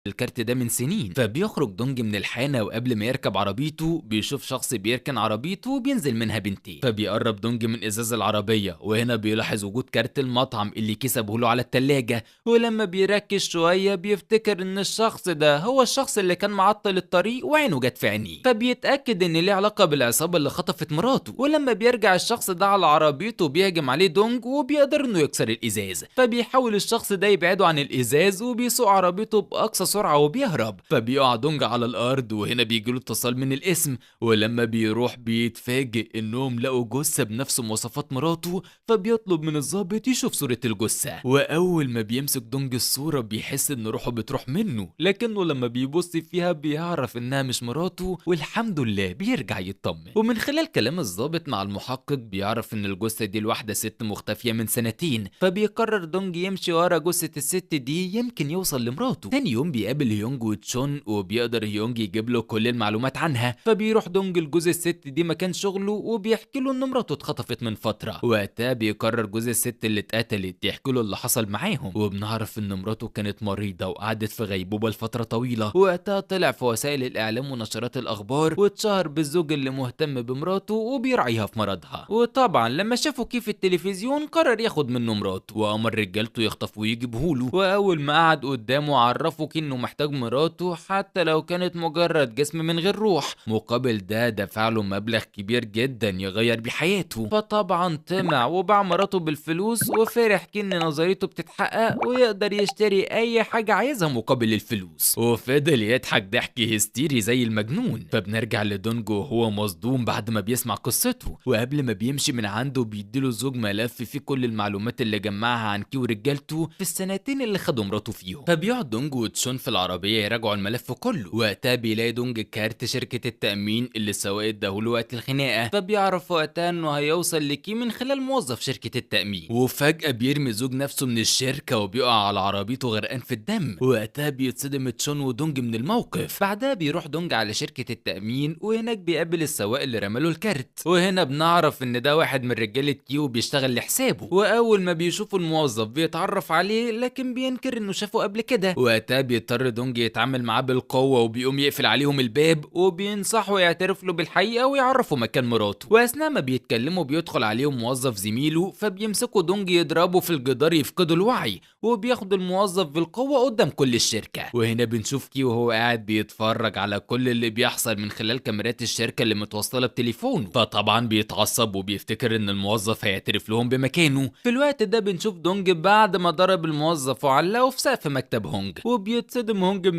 الكارت ده من سنين. فبيخرج دونج من الحانة، وقبل ما يركب عربيته بيشوف شخص بيركن عربيته وبينزل منها بنتين. فبيقرب دونج من ازاز العربية، وهنا بيلاحظ وجود كارت المطعم اللي كسبه له على التلاجة. ولما بيركز شوية بيفتكر ان الشخص ده هو الشخص اللي كان معطل الطريق وعينه جت في عينيه. فبيتأكد ان ليه علاقة بالعصابة اللي خطفت مراته. ولما بيرجع الشخص ده على عربيته بيهجم عليه دونج، وبيقدر انه يكسر الازاز. فبيحاول الشخص ده يبعده عن الازاز، وبيسوق عربيته باقصى سرعة وبيهرب. فبيقع دونج على الارض، وهنا بيجيله اتصال من الاسم. ولما بيروح بيتفاجئ انهم لقوا جثة بنفس مواصفات مراته. فبيطلب من الضابط يشوف صورة الجثة، واول ما بيمسك دونج الصورة بيحس ان روحه بتروح منه، لكنه لما بيبص فيها بيعرف انها مش مراته، والحمد لله بيرجع يطمن. ومن خلال كلام الضابط مع المحقق بيعرف ان الجثة دي لواحدة ست مختفية من سنتين. فبيقرر دونج يمشي ورا جثة الست دي يمكن يوصل لمراته. تاني يوم بيقابل هيونج وتشون، وبيقدر هيونج يجيب له كل المعلومات عنها. فبيروح دونج لجوز الست دي مكان شغله، وبيحكي له ان مراته اتخطفت من فترة. وقتها بيقرر جوز الست اللي اتقتلت يحكي له اللي حصل معاهم. وبنعرف ان مراته كانت مريضة وقعدت في غيبوبة لفترة طويلة. وقتها طلع في وسائل الاعلام ونشرات الاخبار، واتشهر بالزوج اللي مهتم بمراته وبيراعيها في مرضها. وطبعا لما شافوا كيف التلفزيون قرر ياخد منه مراته، وامر رجالته يخطفوه ويجيبهوله. واول ما قعد قدامه عرفه انه محتاج مراته حتى لو كانت مجرد جسم من غير روح. مقابل ده دفع له مبلغ كبير جدا يغير بيه حياته. فطبعا طمع وباع مراته بالفلوس، وفرح ان نظريته بتتحقق ويقدر يشتري اي حاجه عايزها مقابل الفلوس. وفضل يضحك ضحك هستيري زي المجنون. فبنرجع لدونجو وهو مصدوم بعد ما بيسمع قصته. وقبل ما بيمشي من عنده بيديله الزوج ملف فيه كل المعلومات اللي جمعها عن كي ورجالته في السنتين اللي خدوا مراته فيهم. فبيقعد دونجو وتشون في العربيه يراجعوا الملف كله. وقتها بيلاقي دونج كارت شركه التامين اللي السواق اداهوله وقت الخناقه. فبيعرف وقتها انه هيوصل لكي من خلال موظف شركه التامين. وفجاه بيرمي زوج نفسه من الشركه وبيقع على عربيته غرقان في الدم. وقتها بيتصدم تشون ودونج من الموقف. بعدها بيروح دونج على شركه التامين، وهناك بيقابل السواق اللي رماله الكارت. وهنا بنعرف ان ده واحد من رجاله كيو بيشتغل لحسابه. واول ما بيشوفوا الموظف بيتعرف عليه، لكن بينكر انه شافه قبل كده. وقتها بيضطر دونج يتعامل معاه بالقوه، وبيقوم يقفل عليهم الباب، وبينصحه يعترف له بالحقيقه ويعرفه مكان مراته. واثناء ما بيتكلموا بيدخل عليهم موظف زميله، فبيمسكوا دونج يضربوا في الجدار يفقدوا الوعي. وبياخدوا الموظف بالقوه قدام كل الشركه. وهنا بنشوف كيو وهو قاعد بيتفرج على كل اللي بيحصل من خلال كاميرات الشركه اللي متوصله بتليفونه. فطبعا بيتعصب وبيفتكر ان الموظف هيعترف لهم بمكانه. في الوقت ده بنشوف دونج بعد ما ضرب الموظف وعلقه في سقف مكتب هونج، وبيتصدم هونج